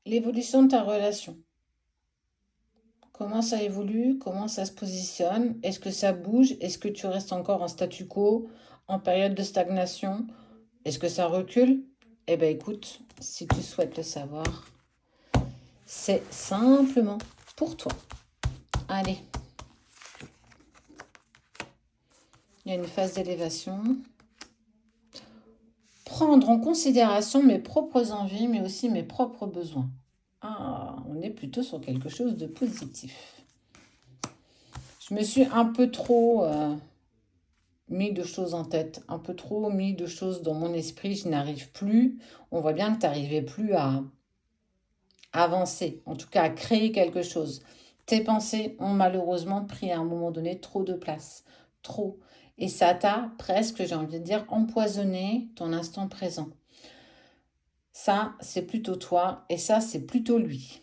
l'évolution de ta relation. Comment ça évolue? Comment ça se positionne? Est-ce que ça bouge? Est-ce que tu restes encore en statu quo, en période de stagnation? Est-ce que ça recule? Eh bien écoute, si tu souhaites le savoir, c'est simplement pour toi. Allez, il y a une phase d'élévation. Prendre en considération mes propres envies, mais aussi mes propres besoins. Ah, on est plutôt sur quelque chose de positif. Je me suis un peu trop mis de choses en tête, un peu trop mis de choses dans mon esprit. Je n'arrive plus. On voit bien que tu n'arrivais plus à avancer, en tout cas à créer quelque chose. Tes pensées ont malheureusement pris à un moment donné trop de place. Trop. Et ça t'a presque, j'ai envie de dire, empoisonné ton instant présent. Ça, c'est plutôt toi et ça, c'est plutôt lui.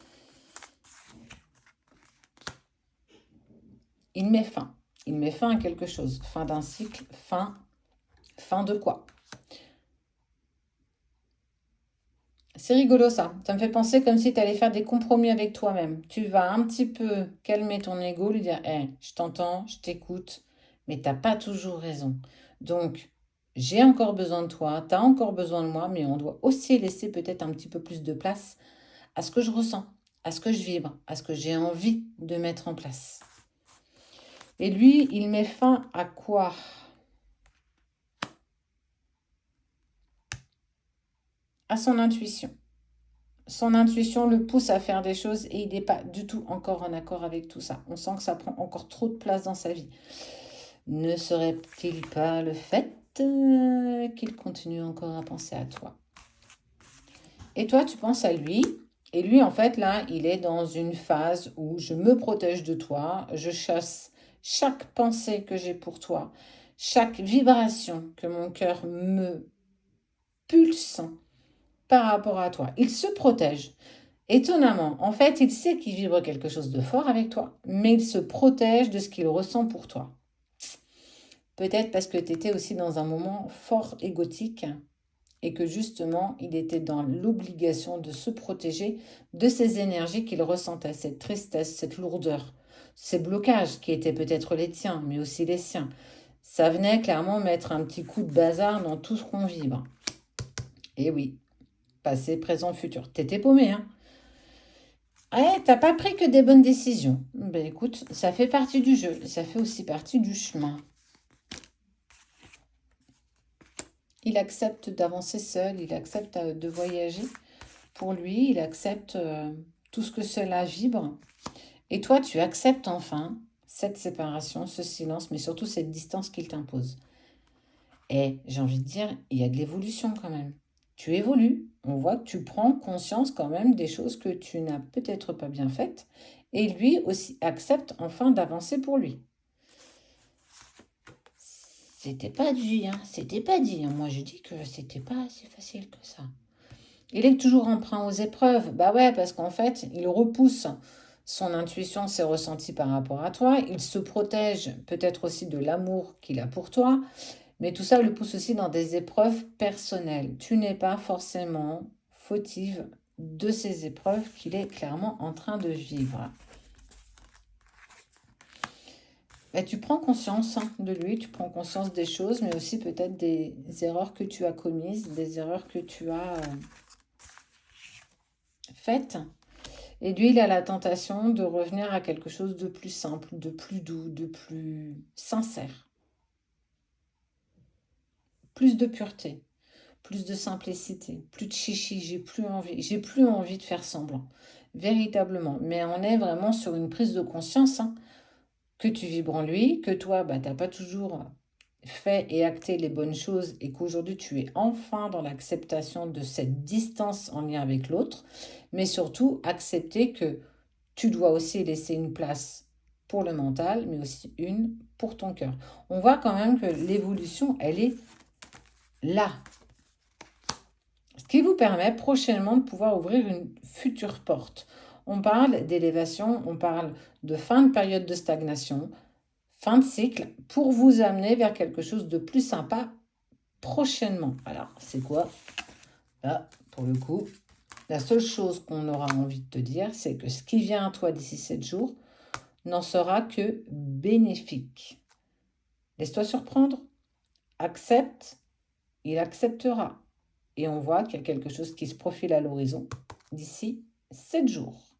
Il met fin. Il met fin à quelque chose. Fin d'un cycle, fin de quoi? C'est rigolo ça. Ça me fait penser comme si tu allais faire des compromis avec toi-même. Tu vas un petit peu calmer ton ego, lui dire, je t'entends, je t'écoute, mais t'as pas toujours raison. Donc, j'ai encore besoin de toi, tu as encore besoin de moi, mais on doit aussi laisser peut-être un petit peu plus de place à ce que je ressens, à ce que je vibre, à ce que j'ai envie de mettre en place. Et lui, il met fin à quoi? À son intuition. Son intuition le pousse à faire des choses et il n'est pas du tout encore en accord avec tout ça. On sent que ça prend encore trop de place dans sa vie. Ne serait-il pas le fait qu'il continue encore à penser à toi? Et toi, tu penses à lui. Et lui, en fait, là, il est dans une phase où je me protège de toi, je chasse chaque pensée que j'ai pour toi, chaque vibration que mon cœur me pulse par rapport à toi. Il se protège. Étonnamment, en fait, il sait qu'il vibre quelque chose de fort avec toi, mais il se protège de ce qu'il ressent pour toi. Peut-être parce que tu étais aussi dans un moment fort égotique et que justement, il était dans l'obligation de se protéger de ces énergies qu'il ressentait, cette tristesse, cette lourdeur, ces blocages qui étaient peut-être les tiens, mais aussi les siens. Ça venait clairement mettre un petit coup de bazar dans tout ce qu'on vibre. Et oui, passé, présent, futur. T'étais paumé, hein? Ouais, t'as pas pris que des bonnes décisions. Ben écoute, ça fait partie du jeu, ça fait aussi partie du chemin. Il accepte d'avancer seul, il accepte de voyager pour lui, il accepte tout ce que cela vibre. Et toi, tu acceptes enfin cette séparation, ce silence, mais surtout cette distance qu'il t'impose. Et j'ai envie de dire, il y a de l'évolution quand même. Tu évolues, on voit que tu prends conscience quand même des choses que tu n'as peut-être pas bien faites. Et lui aussi accepte enfin d'avancer pour lui. C'était pas dit, hein. C'était pas dit, hein. Moi, je dis que c'était pas si facile que ça. Il est toujours emprunt aux épreuves. Bah ouais, parce qu'en fait, il repousse son intuition, ses ressentis par rapport à toi. Il se protège peut-être aussi de l'amour qu'il a pour toi. Mais tout ça le pousse aussi dans des épreuves personnelles. Tu n'es pas forcément fautive de ces épreuves qu'il est clairement en train de vivre. Bah, tu prends conscience de lui, tu prends conscience des choses, mais aussi peut-être des erreurs que tu as commises, des erreurs que tu as faites. Et lui, il a la tentation de revenir à quelque chose de plus simple, de plus doux, de plus sincère. Plus de pureté, plus de simplicité, plus de chichi, j'ai plus envie de faire semblant. Véritablement. Mais on est vraiment sur une prise de conscience, hein, que tu vibres en lui, que toi, bah, tu n'as pas toujours fait et acté les bonnes choses et qu'aujourd'hui tu es enfin dans l'acceptation de cette distance en lien avec l'autre, mais surtout accepter que tu dois aussi laisser une place pour le mental, mais aussi une pour ton cœur. On voit quand même que l'évolution, elle est là. Ce qui vous permet prochainement de pouvoir ouvrir une future porte. On parle d'élévation, on parle de fin de période de stagnation, fin de cycle, pour vous amener vers quelque chose de plus sympa prochainement. Alors, c'est quoi? Là, pour le coup, La seule chose qu'on aura envie de te dire, c'est que ce qui vient à toi d'ici 7 jours n'en sera que bénéfique. Laisse-toi surprendre, accepte, il acceptera. Et on voit qu'il y a quelque chose qui se profile à l'horizon d'ici 7 jours.